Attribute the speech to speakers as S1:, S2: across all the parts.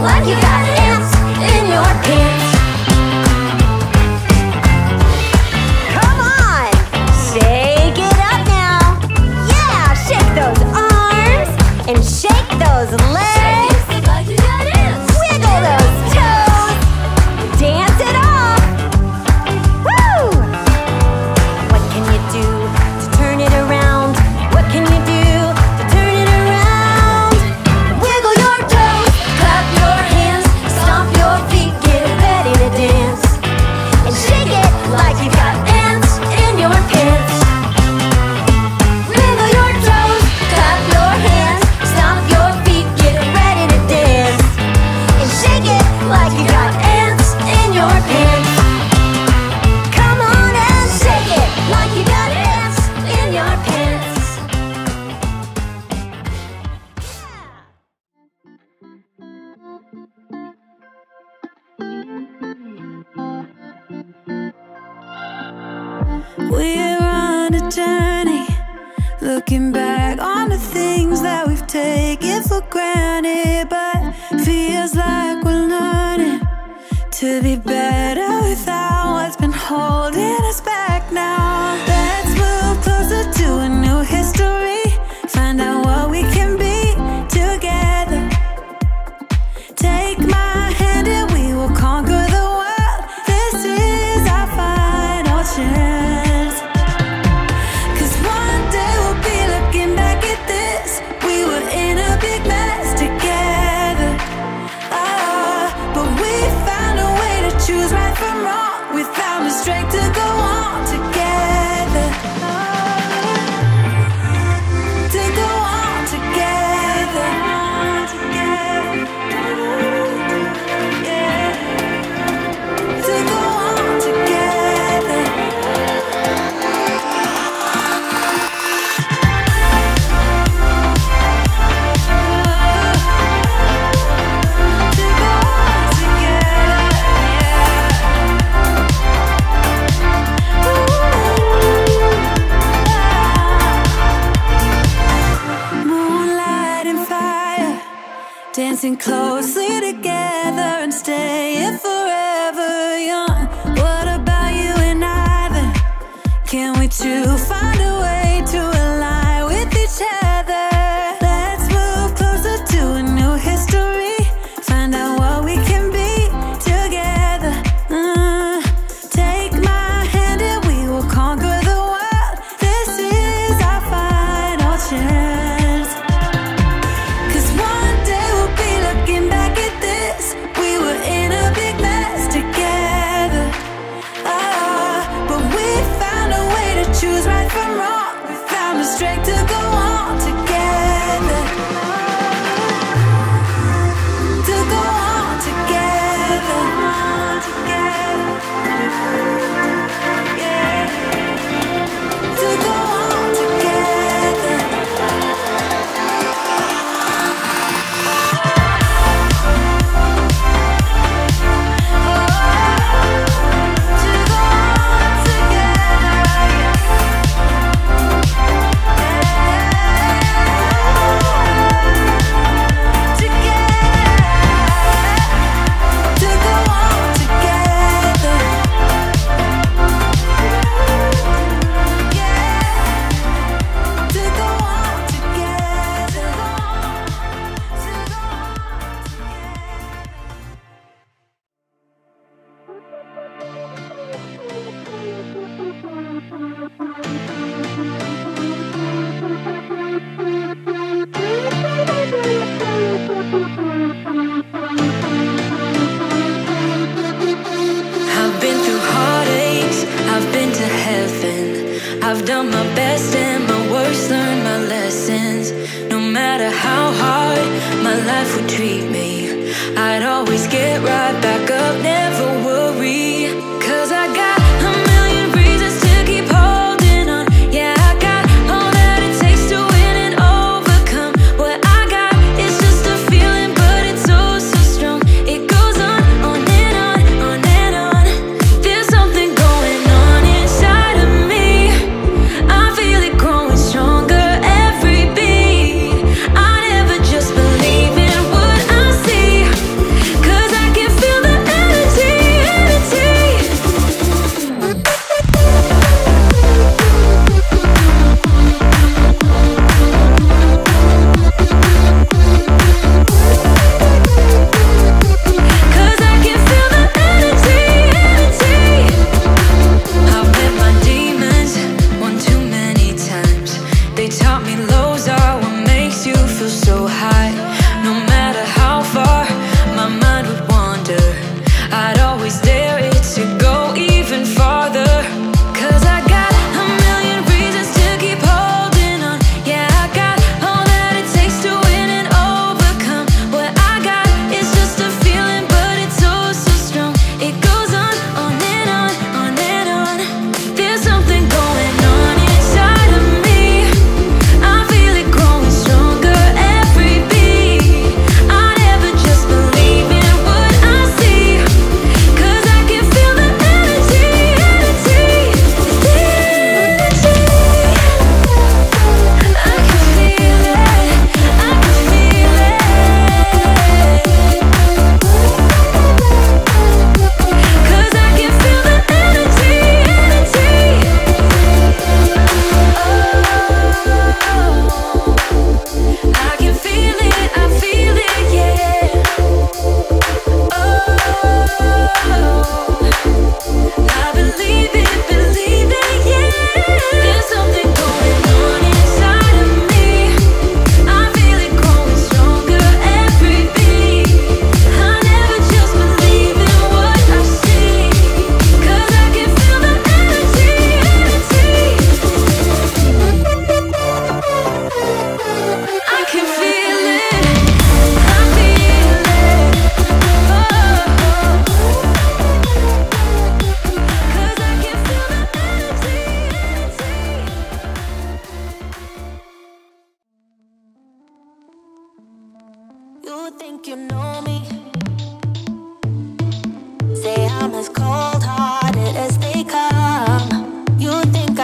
S1: like you got ants in your pants. Come on, shake it up now. Yeah, shake those arms and shake those legs. Shake it like you got ants. Wiggle those toes. Dance it off. Woo! What can you do to turn it around? What can you do to turn it around? Wiggle your toes, clap your hands, stomp your feet, get ready to dance. And shake it like you got ants in your pants. Wiggle your toes, clap your hands, stomp your feet, get ready to dance. And shake it like you got ants in your pants. Come on and shake it like you got ants in your pants.
S2: We're on a journey, looking back on the things that we've taken for granted, but feels like we're learning to be better without what's been holding us back now. Let's move closer to a new history, find out what we can be together. Take my hand and we will conquer the world. This is our final chance. 'Cause one day we'll be looking back at this. We were in a big mess together. But we found a way to choose right from wrong. We found the strength to go on together. To go on together. Yeah. To go on together. To go on together. Moonlight and fire, dancing closely together and staying forever young. What about you and I then? Can we two find a way to align with each other? Let's move closer to a new history, find out what we can be together. Take my hand and we will conquer the world. This is our final chance. 'Cause one day we'll be looking back at this. We were in a big mess together. But we found a way to choose right from wrong. We found the strength to go on together. To go on together. Yeah. To go on together. I've been through heartaches, I've been to heaven. I've done my best and my worst, learned my lessons. No matter how hard my life would treat me, I'd always get right back up, never worry. 'Cause I got a million reasons to keep holding on. Yeah, I got all that it takes to win and overcome. What I got is just a feeling, but it's so strong. It goes on and on, on and on. There's something going on inside of me. I feel it growing stronger every beat. I never just believe in what I see.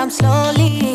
S2: come slowly.